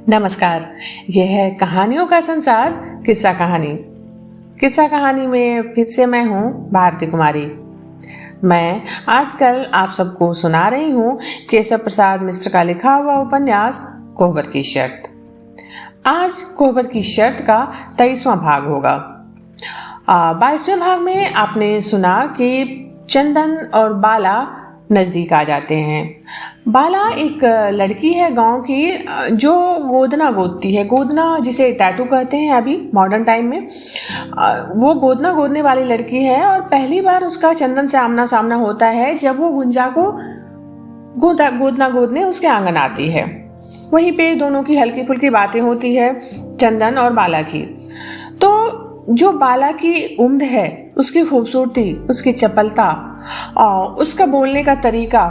नमस्कार। यह है कहानियों का संसार किस्सा कहानी। किस्सा कहानी में फिर से मैं हूँ भारती कुमारी। मैं आजकल आप सबको सुना रही हूँ केशव प्रसाद मिश्र का लिखा हुआ उपन्यास कोहबर की शर्त। आज कोहबर की शर्त का 23वां भाग होगा। 22वें भाग में आपने सुना कि चंदन और बाला नजदीक आ जाते हैं। बाला एक लड़की है गांव की जो गोदना गोदती है। गोदना जिसे टैटू कहते हैं अभी मॉडर्न टाइम में, वो गोदना गोदने वाली लड़की है। और पहली बार उसका चंदन से आमना सामना होता है जब वो गुंजा को गोदना गोदने उसके आंगन आती है। वहीं पे दोनों की हल्की फुल्की बातें होती है, चंदन और बाला की। तो जो बाला की उम्र है, उसकी खूबसूरती, उसकी चपलता और उसका बोलने का तरीका,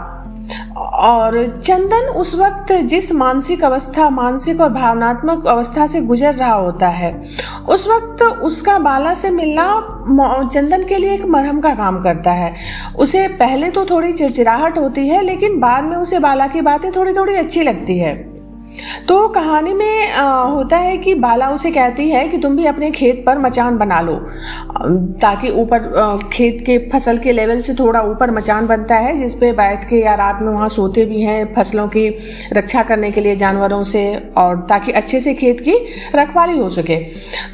और चंदन उस वक्त जिस मानसिक और भावनात्मक अवस्था से गुजर रहा होता है, उस वक्त उसका बाला से मिलना चंदन के लिए एक मरहम का काम करता है। उसे पहले तो थोड़ी चिड़चिड़ाहट होती है, लेकिन बाद में उसे बाला की बातें थोड़ी थोड़ी अच्छी लगती है। तो कहानी में होता है कि बाला उसे कहती है कि तुम भी अपने खेत पर मचान बना लो, ताकि ऊपर खेत के फसल के लेवल से थोड़ा ऊपर मचान बनता है जिसपे बैठ के या रात में वहाँ सोते भी हैं फसलों की रक्षा करने के लिए जानवरों से, और ताकि अच्छे से खेत की रखवाली हो सके।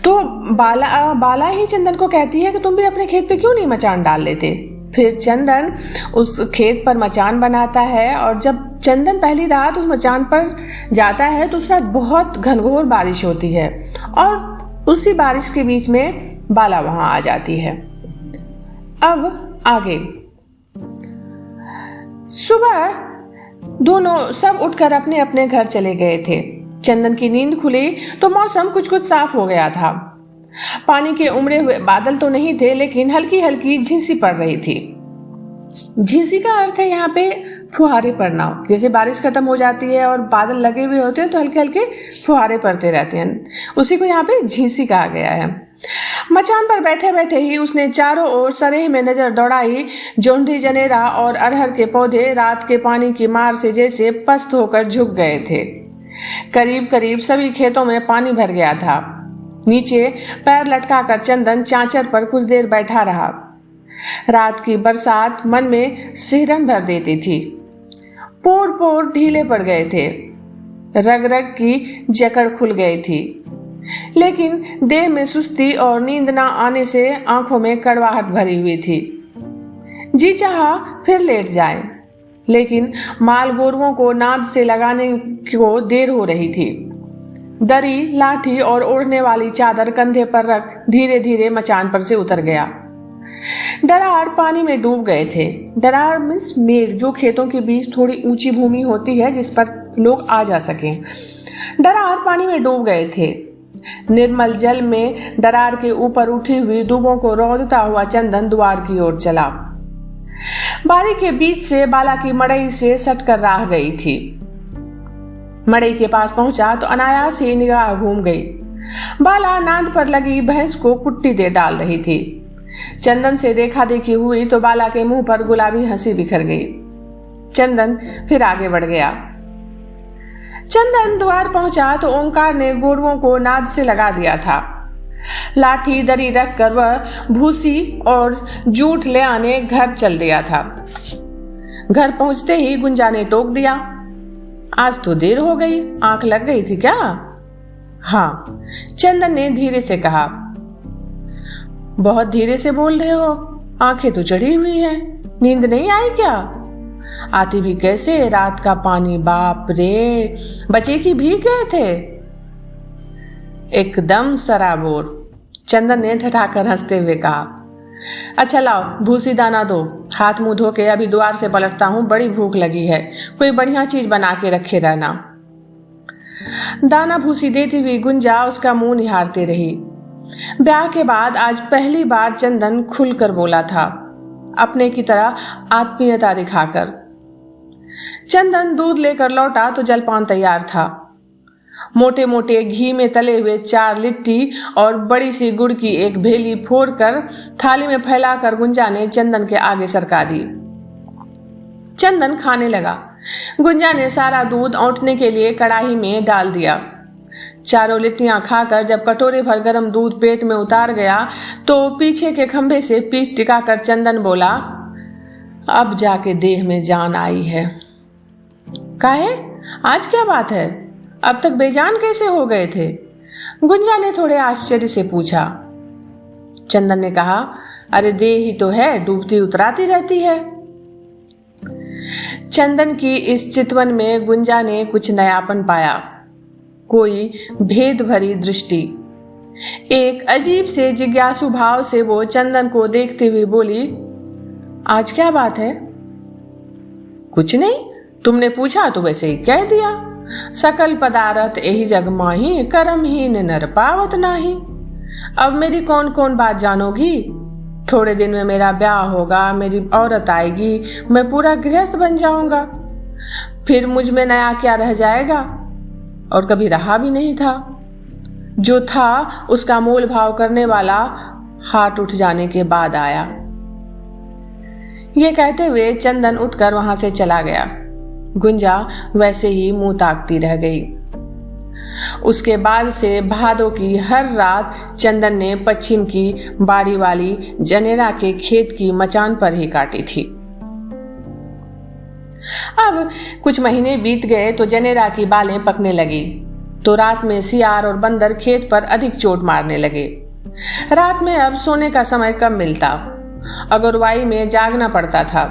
तो बाला ही चंदन को कहती है कि तुम भी अपने खेत पे क्यों नहीं मचान डाल लेते। फिर चंदन उस खेत पर मचान बनाता है, और जब चंदन पहली रात उस मचान पर जाता है तो उस रात बहुत घनघोर बारिश होती है, और उसी बारिश के बीच में बाला वहां आ जाती है। अब आगे सुबह दोनों सब उठकर अपने अपने घर चले गए थे। चंदन की नींद खुली तो मौसम कुछ कुछ साफ हो गया था। पानी के उमड़े हुए बादल तो नहीं थे, लेकिन हल्की हल्की झींसी पड़ रही थी। झींसी का अर्थ है यहाँ पे फुहारे पड़ना। जैसे बारिश खत्म हो जाती है और बादल लगे हुए होते हैं तो हल्के हल्के फुहारे पड़ते रहते हैं, उसी को यहाँ पे झींसी कहा गया है। मचान पर बैठे बैठे ही उसने चारों ओर सरेह में नजर दौड़ाई। जोंधी जनेरा और अरहर के पौधे रात के पानी की मार से जैसे पस्त होकर झुक गए थे। करीब करीब सभी खेतों में पानी भर गया था। नीचे पैर लटकाकर चंदन चांचर पर कुछ देर बैठा रहा। रात की बरसात मन में सिहरन भर देती थी। पोर पोर ढीले पड़ गए थे, रग रग की जकड़ खुल गई थी, लेकिन देह में सुस्ती और नींद न आने से आंखों में कड़वाहट भरी हुई थी। जी चाहा फिर लेट जाए, लेकिन माल गोरुओं को नाद से लगाने को देर हो रही थी। दरी, लाठी और ओढ़ने वाली चादर कंधे पर रख धीरे धीरे मचान पर से उतर गया। डरार पानी में डूब गए थे। डरार मीन्स मेड़, जो खेतों के बीच थोड़ी ऊंची भूमि होती है जिस पर लोग आ जा सकें। डरार पानी में डूब गए थे। निर्मल जल में डरार के ऊपर उठी हुई दूबों को रौंदता हुआ चंदन द्वार की ओर चला। बारी के बीच से बाला की मड़ई से सटकर राह गई थी। मड़ई के पास पहुंचा तो अनायास ही निगाह घूम गई। बाला नांद पर लगी भैंस को कुट्टी दे डाल रही थी। चंदन से देखा देखी हुई तो बाला के मुंह पर गुलाबी हंसी बिखर गई। चंदन फिर आगे बढ़ गया। चंदन द्वार पहुंचा तो ओंकार ने गोरुओं को नाद से लगा दिया था। लाठी दरी रखकर वह भूसी और जूठ ले आने घर चल दिया था। घर पहुंचते ही गुंजा ने टोक दिया, आज तो देर हो गई, आंख लग गई थी क्या? हाँ, चंदन ने धीरे से कहा। बहुत धीरे से बोल रहे हो, आंखें तो चढ़ी हुई हैं, नींद नहीं आई क्या? आती भी कैसे? रात का पानी, बाप रे, बचे की भीग गए थे। एकदम सराबोर, चंदन ने ठठाकर हंसते हुए कहा। अच्छा लाओ भूसी दाना दो, हाथ मुंह धो के अभी द्वार से पलटता हूँ, बड़ी भूख लगी है, कोई बढ़िया चीज बना के रखे रहना। दाना भूसी देती हुई गुंजा उसका मुंह निहारते रही। ब्याह के बाद आज पहली बार चंदन खुलकर बोला था, अपने की तरह आत्मीयता दिखाकर। चंदन दूध लेकर लौटा तो जलपान तैयार था। मोटे मोटे घी में तले हुए 4 लिट्टी और बड़ी सी गुड़ की एक भेली फोड़कर थाली में फैलाकर गुंजा ने चंदन के आगे सरका दी। चंदन खाने लगा। गुंजा ने सारा दूध औंटने के लिए कढ़ाई में डाल दिया। चारों लिट्टियां खाकर जब कटोरे भर गरम दूध पेट में उतार गया तो पीछे के खंभे से पीठ टिकाकर चंदन बोला, अब जाके देह में जान आई है। काहे? आज क्या बात है? अब तक बेजान कैसे हो गए थे? गुंजा ने थोड़े आश्चर्य से पूछा। चंदन ने कहा, अरे देह ही तो है, डूबती उतराती रहती है। चंदन की इस चितवन में गुंजा ने कुछ नयापन पाया, कोई भेद भरी दृष्टि। एक अजीब से जिज्ञासु भाव से वो चंदन को देखते हुए बोली, आज क्या बात है? कुछ नहीं, तुमने पूछा तो वैसे ही कह दिया। सकल पदार्थ यही जग माही, कर्महीन नर पावत नाही। अब मेरी कौन कौन बात जानोगी? थोड़े दिन में मेरा ब्याह होगा, मेरी औरत आएगी, मैं पूरा गृहस्थ बन जाऊंगा। फिर मुझ में नया क्या रह जाएगा? और कभी रहा भी नहीं था। जो था उसका मोल भाव करने वाला हाथ उठ जाने के बाद आया। ये कहते हुए चंदन उठकर वहां से चला गया। गुंजा वैसे ही मुंह ताकती रह गई। उसके बाद से भादों की हर रात चंदन ने पश्चिम की बाड़ी वाली जनेरा के खेत की मचान पर ही काटी थी। अब कुछ महीने बीत गए तो जनेरा की बालें पकने लगी तो रात में सियार और बंदर खेत पर अधिक चोट मारने लगे। रात में अब सोने का समय कम मिलता, अगुरवाई में जागना पड़ता था।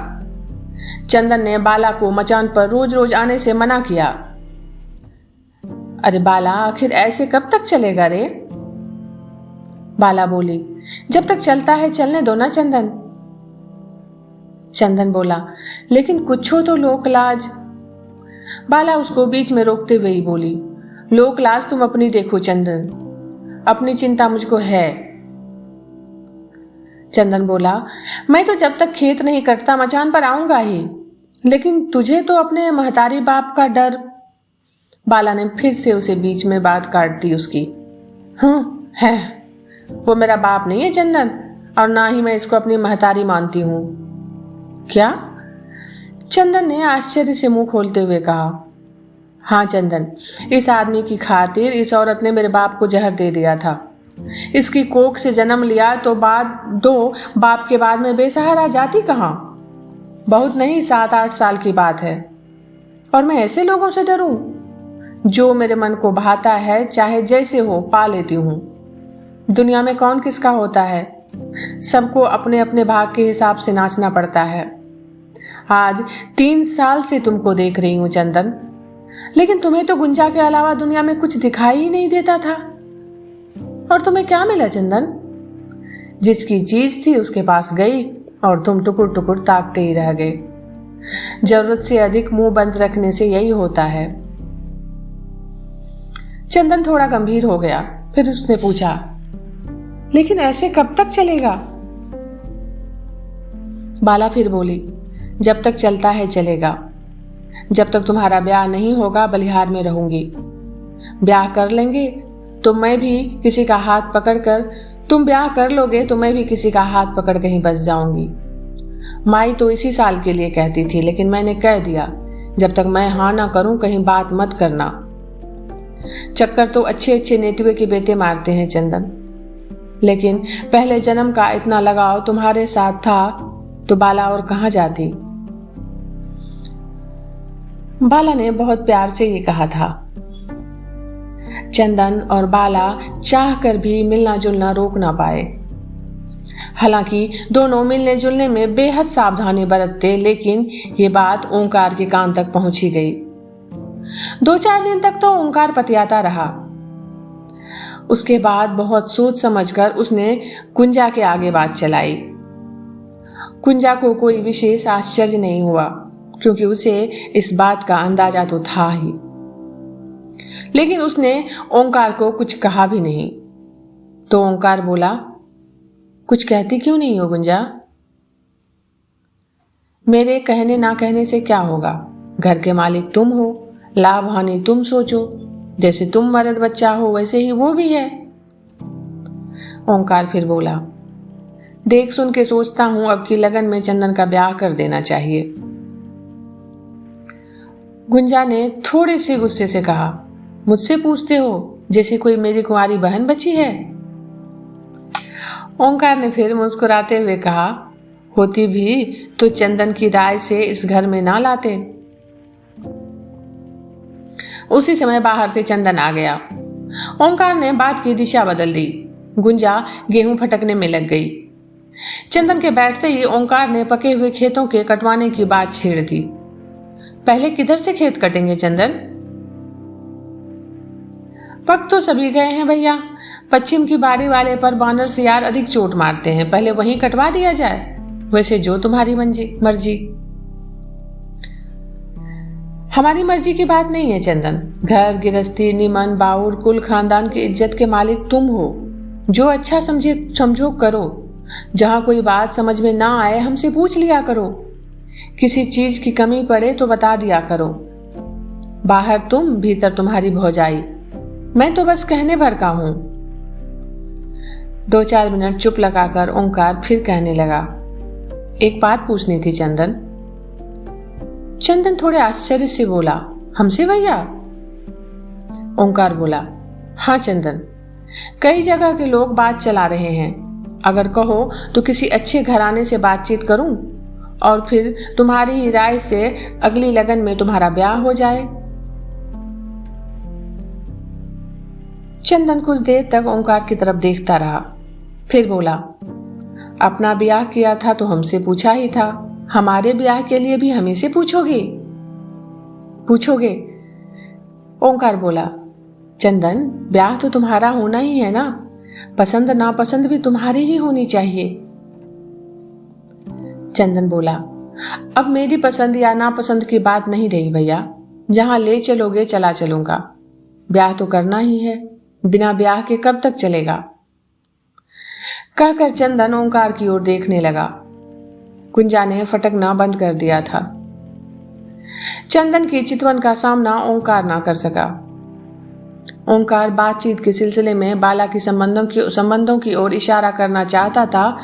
चंदन ने बाला को मचान पर रोज रोज आने से मना किया। अरे बाला, आखिर ऐसे कब तक चलेगा रे? बाला बोली, जब तक चलता है चलने दो ना चंदन। चंदन बोला, लेकिन कुछ हो तो लोक लाज। बाला उसको बीच में रोकते हुए ही बोली, लोक लाज तुम अपनी देखो चंदन, अपनी चिंता मुझको है। चंदन बोला, मैं तो जब तक खेत नहीं कटता मचान पर आऊंगा ही, लेकिन तुझे तो अपने महतारी बाप का डर। बाला ने फिर से उसे बीच में बात काट दी उसकी। है, वो मेरा बाप नहीं है चंदन, और ना ही मैं इसको अपनी महतारी मानती हूं। क्या? चंदन ने आश्चर्य से मुंह खोलते हुए कहा, हाँ चंदन, इस आदमी की खातिर इस औरत ने मेरे बाप को जहर दे दिया था। इसकी कोख से जन्म लिया तो बाप के बाद में बेसहारा जाती कहां? बहुत नहीं, 7-8 साल की बात है। और मैं ऐसे लोगों से डरूं? जो मेरे मन को भाता है, चाहे जैसे हो, पा लेती हूं। दुनिया में कौन किसका होता है? सबको अपने अपने भाग के हिसाब से नाचना पड़ता है। आज 3 साल से तुमको देख रही हूं चंदन, लेकिन तुम्हें तो गुंजा के अलावा दुनिया में कुछ दिखाई ही नहीं देता था। और तुम्हें क्या मिला चंदन? जिसकी चीज थी उसके पास गई और तुम टुकुर टुकुर ताकते ही रह गए। जरूरत से अधिक मुंह बंद रखने से यही होता है। चंदन थोड़ा गंभीर हो गया। फिर उसने पूछा, लेकिन ऐसे कब तक चलेगा? बाला फिर बोली, जब तक चलता है चलेगा। जब तक तुम्हारा ब्याह नहीं होगा बलिहार में रहूंगी। ब्याह कर लेंगे तो मैं भी किसी का हाथ पकड़कर, तुम ब्याह कर लोगे तो मैं भी किसी का हाथ पकड़ कहीं बस जाऊंगी। माई तो इसी साल के लिए कहती थी, लेकिन मैंने कह दिया, जब तक मैं हाँ ना करूं कहीं बात मत करना। चक्कर तो अच्छे अच्छे नेटवे के बेटे मारते हैं चंदन, लेकिन पहले जन्म का इतना लगाव तुम्हारे साथ था तो बाला और कहां जाती। बाला ने बहुत प्यार से ये कहा था। चंदन और बाला चाह कर भी मिलना जुलना रोक ना पाए। हालांकि दोनों मिलने जुलने में बेहद सावधानी बरतते, लेकिन ये बात ओंकार के कान तक पहुंची गई। 2-4 दिन तक तो ओंकार पतियाता रहा। उसके बाद बहुत सोच समझकर उसने कुंजा के आगे बात चलाई। कुंजा को कोई विशेष आश्चर्य नहीं हुआ, क्योंकि उसे इस बात का अंदाजा तो था ही। लेकिन उसने ओंकार को कुछ कहा भी नहीं। तो ओंकार बोला, कुछ कहती क्यों नहीं हो गुंजा? मेरे कहने ना कहने से क्या होगा? घर के मालिक तुम हो, लाभ हानि तुम सोचो। जैसे तुम मर्द बच्चा हो वैसे ही वो भी है। ओंकार फिर बोला, देख सुन के सोचता हूं अब की लगन में चंदन का ब्याह कर देना चाहिए। गुंजा ने थोड़े से गुस्से से कहा, मुझसे पूछते हो? जैसे कोई मेरी कुंवारी बहन बची है। ओंकार ने फिर मुस्कुराते हुए कहा, होती भी तो चंदन की राय से इस घर में ना लाते। उसी समय बाहर से चंदन आ गया। ओंकार ने बात की दिशा बदल दी। गुंजा गेहूं फटकने में लग गई। चंदन के बैठते ही ओंकार ने पके हुए खेतों के कटवाने की बात छेड़ दी। पहले किधर से खेत कटेंगे चंदन? पक तो सभी गए हैं भैया, पश्चिम की बाड़ी वाले पर बानर से यार अधिक चोट मारते हैं, पहले वहीं कटवा दिया जाए। वैसे जो तुम्हारी मर्जी। हमारी मर्जी की बात नहीं है चंदन। घर गृहस्थी निमन बाउर कुल खानदान की इज्जत के मालिक तुम हो। जो अच्छा समझो करो। जहां कोई बात समझ में ना आए हमसे पूछ लिया करो। किसी चीज की कमी पड़े तो बता दिया करो। बाहर तुम भीतर तुम्हारी भौजाई। मैं तो बस कहने भर का हूं। 2-4 मिनट चुप लगाकर ओंकार फिर कहने लगा, एक बात पूछनी थी चंदन। चंदन थोड़े आश्चर्य से बोला, हमसे भैया? ओंकार बोला, हाँ चंदन, कई जगह के लोग बात चला रहे हैं। अगर कहो तो किसी अच्छे घराने से बातचीत करूं और फिर तुम्हारी ही राय से अगली लगन में तुम्हारा ब्याह हो जाए। चंदन कुछ देर तक ओंकार की तरफ देखता रहा, फिर बोला, अपना ब्याह किया था तो हमसे पूछा ही था, हमारे ब्याह के लिए भी हमें से पूछोगे? ओंकार बोला, चंदन ब्याह तो तुम्हारा होना ही है ना, पसंद नापसंद भी तुम्हारी ही होनी चाहिए। चंदन बोला, अब मेरी पसंद या नापसंद की बात नहीं रही भैया, जहां ले चलोगे चला चलूंगा। ब्याह तो करना ही है, बिना ब्याह के कब तक चलेगा? कहकर चंदन ओंकार की ओर देखने लगा। गुंजा ने फटकना बंद कर दिया था। चंदन की चितवन का सामना ओंकार ना कर सका। ओंकार बातचीत के सिलसिले में बाला की संबंधों की ओर इशारा करना चाहता था,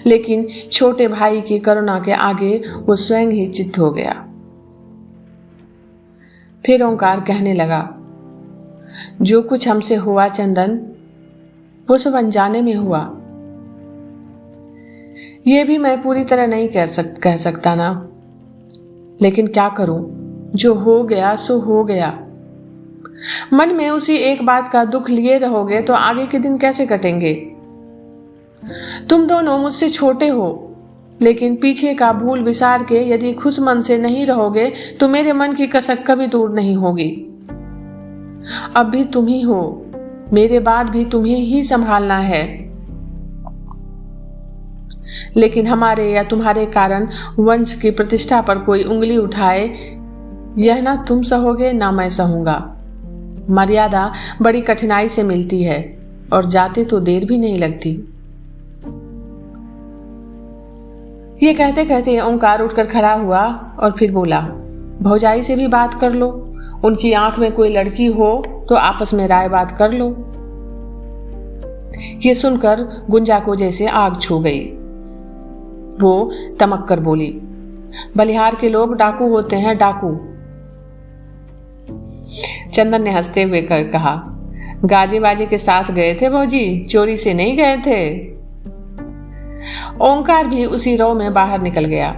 लेकिन छोटे भाई की करुणा के आगे वो स्वयं ही चित्त हो गया। फिर ओंकार कहने लगा, जो कुछ हमसे हुआ चंदन, वो सब अनजाने में हुआ। ये भी मैं पूरी तरह नहीं कह सकता ना, लेकिन क्या करूं, जो हो गया सो हो गया। मन में उसी एक बात का दुख लिए रहोगे तो आगे के दिन कैसे कटेंगे? तुम दोनों मुझसे छोटे हो, लेकिन पीछे का भूल विसार के यदि खुश मन से नहीं रहोगे तो मेरे मन की कसक कभी दूर नहीं होगी। अब भी तुम ही हो, मेरे बाद भी तुम्हें ही संभालना है। लेकिन हमारे या तुम्हारे कारण वंश की प्रतिष्ठा पर कोई उंगली उठाए, यह ना तुम सहोगे ना मैं सहूंगा। मर्यादा बड़ी कठिनाई से मिलती है और जाते तो देर भी नहीं लगती। ये कहते कहते ओंकार उठकर खड़ा हुआ और फिर बोला, भौजाई से भी बात कर लो, उनकी आंख में कोई लड़की हो तो आपस में राय बात कर लो। ये सुनकर गुंजा को जैसे आग छू गई। वो तमक कर बोली, बलिहार के लोग डाकू होते हैं, डाकू। चंदन ने हंसते हुए कहा, गाजे बाजे के साथ गए थे भौजी, चोरी से नहीं गए थे। ओंकार भी उसी रौ में बाहर निकल गया।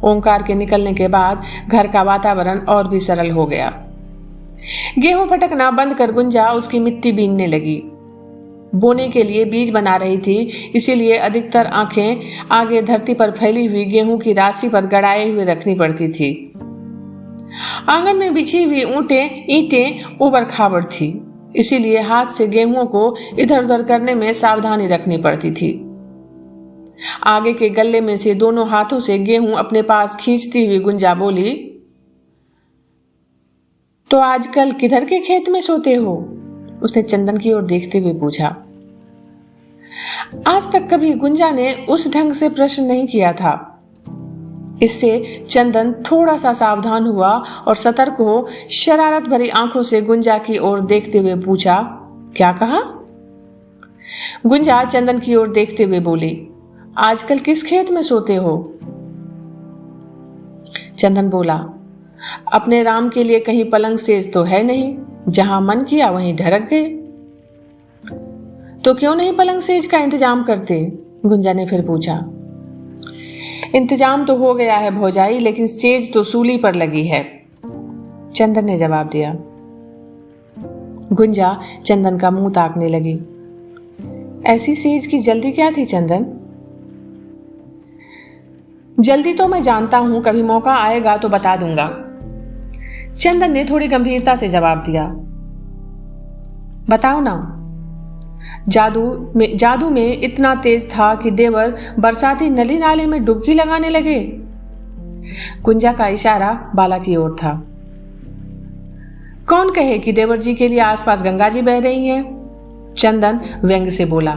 ओंकार के निकलने के बाद घर का वातावरण और भी सरल हो गया। गेहूं फटकना बंद कर गुंजा उसकी मिट्टी बीनने लगी। बोने के लिए बीज बना रही थी, इसीलिए अधिकतर आंखें आगे धरती पर फैली हुई गेहूं की राशि पर गड़ाए हुए रखनी पड़ती थी। आंगन में बिछी हुई ईंटें उबड़ खाबड़ थी, इसीलिए हाथ से गेहूं को इधर उधर करने में सावधानी रखनी पड़ती थी। आगे के गल्ले में से दोनों हाथों से गेहूं अपने पास खींचती हुई गुंजा बोली, तो आजकल किधर के खेत में सोते हो? उसने चंदन की ओर देखते हुए पूछा। आज तक कभी गुंजा ने उस ढंग से प्रश्न नहीं किया था। इससे चंदन थोड़ा सा सावधान हुआ और सतर्क हो शरारत भरी आंखों से गुंजा की ओर देखते हुए पूछा, क्या कहा? गुंजा चंदन की ओर देखते हुए बोली, आजकल किस खेत में सोते हो? चंदन बोला, अपने राम के लिए कहीं पलंग सेज तो है नहीं, जहां मन किया वहीं ढरक गए। तो क्यों नहीं पलंग सेज का इंतजाम करते? गुंजा ने फिर पूछा। इंतजाम तो हो गया है भौजाई, लेकिन सेज तो सूली पर लगी है, चंदन ने जवाब दिया। गुंजा चंदन का मुंह ताकने लगी। ऐसी सेज की जल्दी क्या थी चंदन? जल्दी तो मैं जानता हूं, कभी मौका आएगा तो बता दूंगा, चंदन ने थोड़ी गंभीरता से जवाब दिया। बताओ ना। जादू में इतना तेज था कि देवर बरसाती नली नाले में डुबकी लगाने लगे। गुंजा का इशारा बाला की ओर था। कौन कहे कि देवर जी के लिए आसपास गंगा जी बह रही हैं? चंदन व्यंग से बोला।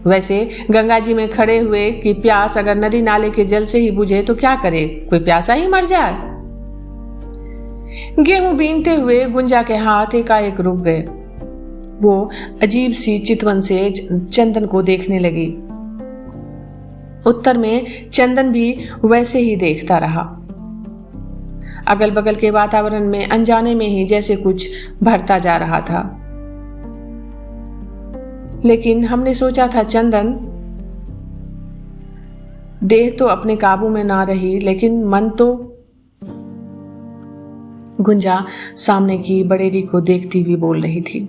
वैसे गंगा जी में खड़े हुए कि प्यास अगर नदी नाले के जल से ही बुझे तो क्या करे, कोई प्यासा ही मर जाए। गेहूं बीनते हुए गुंजा के हाथ एकाएक रुक गए। वो अजीब सी चितवन से चंदन को देखने लगी। उत्तर में चंदन भी वैसे ही देखता रहा। अगल बगल के वातावरण में अनजाने में ही जैसे कुछ भरता जा रहा था। लेकिन हमने सोचा था चंदन, देह तो अपने काबू में ना रही, लेकिन मन तो। गुंजा सामने की बड़ेरी को देखती हुई बोल रही थी।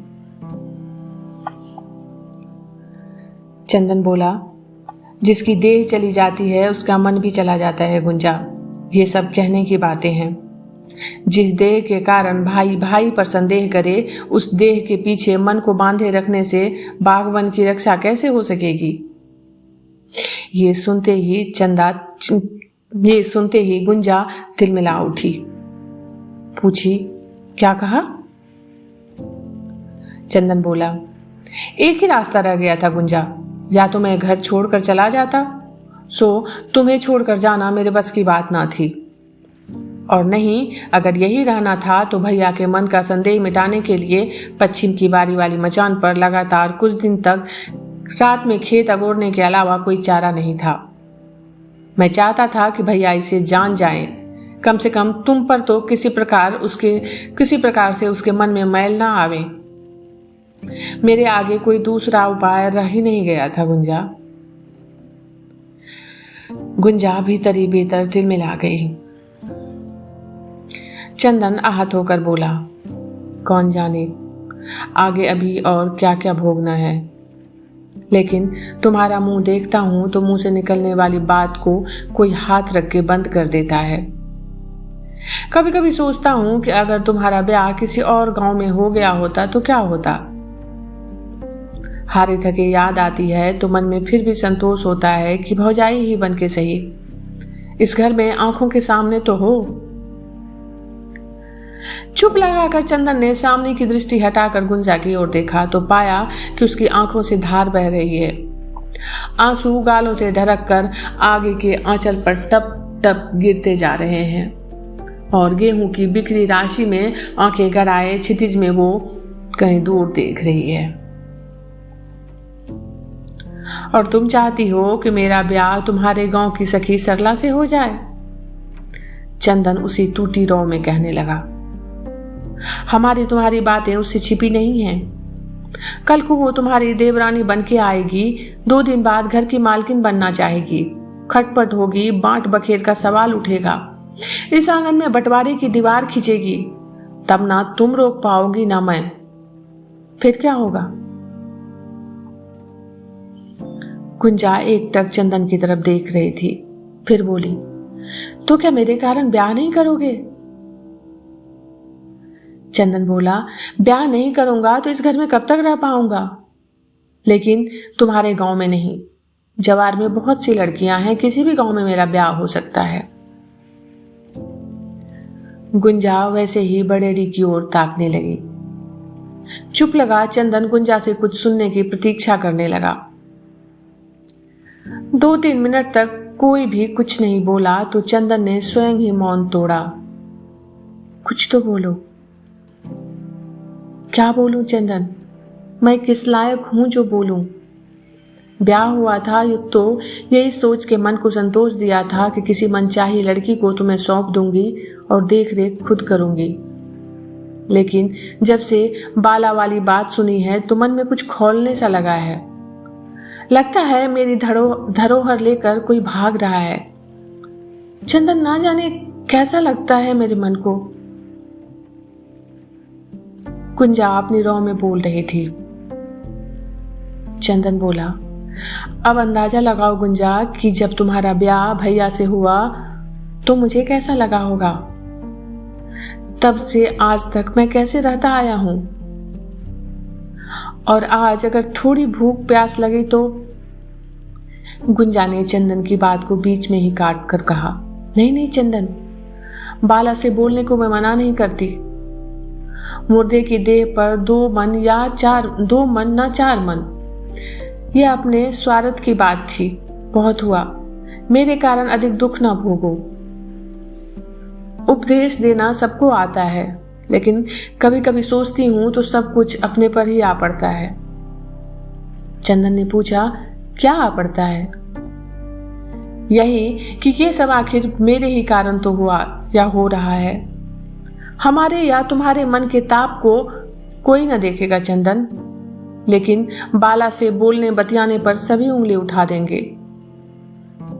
चंदन बोला, जिसकी देह चली जाती है उसका मन भी चला जाता है गुंजा, ये सब कहने की बातें हैं। जिस देह के कारण भाई भाई पर संदेह करे, उस देह के पीछे मन को बांधे रखने से बागवन की रक्षा कैसे हो सकेगी? ये सुनते ही गुंजा तिलमिला उठी। पूछी, क्या कहा? चंदन बोला, एक ही रास्ता रह गया था गुंजा, या तो मैं घर छोड़कर चला जाता, सो तुम्हें छोड़कर जाना मेरे बस की बात ना थी, और नहीं अगर यही रहना था तो भैया के मन का संदेह मिटाने के लिए पश्चिम की बारी वाली मचान पर लगातार कुछ दिन तक रात में खेत अगोरने के अलावा कोई चारा नहीं था। मैं चाहता था कि भैया इसे जान जाएं, कम से कम तुम पर तो किसी प्रकार से उसके मन में मैल ना आवे। मेरे आगे कोई दूसरा उपाय रह ही नहीं गया था गुंजा। गुंजा भीतर ही भीतर तिलमिला गई। चंदन आहत होकर बोला, कौन जाने आगे अभी और क्या क्या भोगना है, लेकिन तुम्हारा मुंह देखता हूं तो मुंह से निकलने वाली बात को कोई हाथ रख के बंद कर देता है। कभी कभी सोचता हूं कि अगर तुम्हारा ब्याह किसी और गांव में हो गया होता तो क्या होता। हारे थके याद आती है तो मन में फिर भी संतोष होता है कि भौजाई ही बन के सही इस घर में आंखों के सामने तो हो। चुप लगाकर चंदन ने सामने की दृष्टि हटाकर गुंजा की ओर देखा तो पाया कि उसकी आंखों से धार बह रही है। आंसू गालों से ढरक कर आगे के आंचल पर टप टप गिरते जा रहे हैं और गेहूं की बिखरी राशि में आंखें गड़ाए क्षितिज में वो कहीं दूर देख रही है। और तुम चाहती हो कि मेरा ब्याह तुम्हारे गांव की सखी सरला से हो जाए? चंदन उसी टूटी रौ में कहने लगा। हमारी तुम्हारी बातें उससे छिपी नहीं हैं। कल को वो तुम्हारी देवरानी बन के आएगी, 2 दिन बाद घर की मालकिन बनना चाहेगी, खटपट होगी, बांट बखेर का सवाल उठेगा, इस आंगन में बंटवारे की दीवार खींचेगी, तब ना तुम रोक पाओगी ना मैं। फिर क्या होगा? गुंजा एकटक चंदन की तरफ देख रही थी, फिर बोली, तो क्या मेरे कारण ब्याह नहीं करोगे? चंदन बोला, ब्याह नहीं करूंगा तो इस घर में कब तक रह पाऊंगा? लेकिन तुम्हारे गांव में नहीं, जवार में बहुत सी लड़कियां हैं, किसी भी गांव में मेरा ब्याह हो सकता है। गुंजा वैसे ही बड़ेरी की ओर ताकने लगी। चुप लगा चंदन गुंजा से कुछ सुनने की प्रतीक्षा करने लगा। 2-3 मिनट तक कोई भी कुछ नहीं बोला तो चंदन ने स्वयं ही मौन तोड़ा। कुछ तो बोलो। क्या बोलूं चंदन? मैं किस लायक हूं जो बोलूं? ब्याह हुआ था तो यही सोच के मन को संतोष दिया था कि किसी मनचाही लड़की को तुम्हें सौंप दूंगी और देख रेख खुद करूंगी। लेकिन जब से बाला वाली बात सुनी है तो मन में कुछ खौलने सा लगा है। लगता है मेरी धरोहर लेकर कोई भाग रहा है। चंदन ना जाने कैसा लगता है मेरे मन को। कुंजा अपनी रौ में बोल रही थी। चंदन बोला, अब अंदाजा लगाओ गुंजा कि जब तुम्हारा ब्याह भैया से हुआ तो मुझे कैसा लगा होगा। तब से आज तक मैं कैसे रहता आया हूं, और आज अगर थोड़ी भूख प्यास लगी तो। गुंजा ने चंदन की बात को बीच में ही काट कर कहा, नहीं नहीं चंदन, बाला से बोलने को मैं मना नहीं करती। मुर्दे की देह पर 2 मन या 2 मन ना 4 मन, यह अपने स्वार्थ की बात थी। बहुत हुआ, मेरे कारण अधिक दुख ना भोगो। उपदेश देना सबको आता है, लेकिन कभी कभी सोचती हूं तो सब कुछ अपने पर ही आ पड़ता है। चंदन ने पूछा, क्या आ पड़ता है? यही कि ये सब आखिर मेरे ही कारण तो हुआ या हो रहा है। हमारे या तुम्हारे मन के ताप को कोई न देखेगा चंदन, लेकिन बाला से बोलने बतियाने पर सभी उंगली उठा देंगे।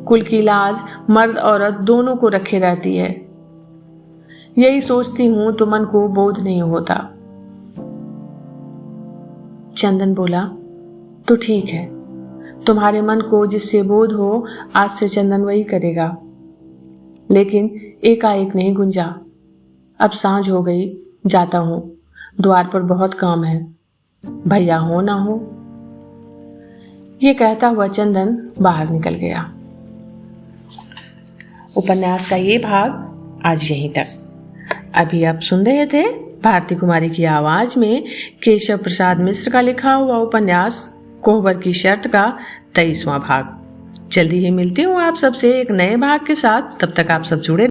कुल की लाज मर्द औरत दोनों को रखे रहती है। यही सोचती हूं तो मन को बोध नहीं होता। चंदन बोला, तो ठीक है, तुम्हारे मन को जिससे बोध हो आज से चंदन वही करेगा। लेकिन एकाएक नहीं गुंजा। अब सांझ हो गई, जाता हूं, द्वार पर बहुत काम है, भैया हो ना हो। ये कहता हुआ चंदन बाहर निकल गया। उपन्यास का ये भाग आज यहीं तक। अभी आप सुन रहे थे भारती कुमारी की आवाज में केशव प्रसाद मिश्र का लिखा हुआ उपन्यास कोहबर की शर्त का 23वां भाग। जल्दी ही मिलती हूँ आप सबसे एक नए भाग के साथ। तब तक आप सब जुड़े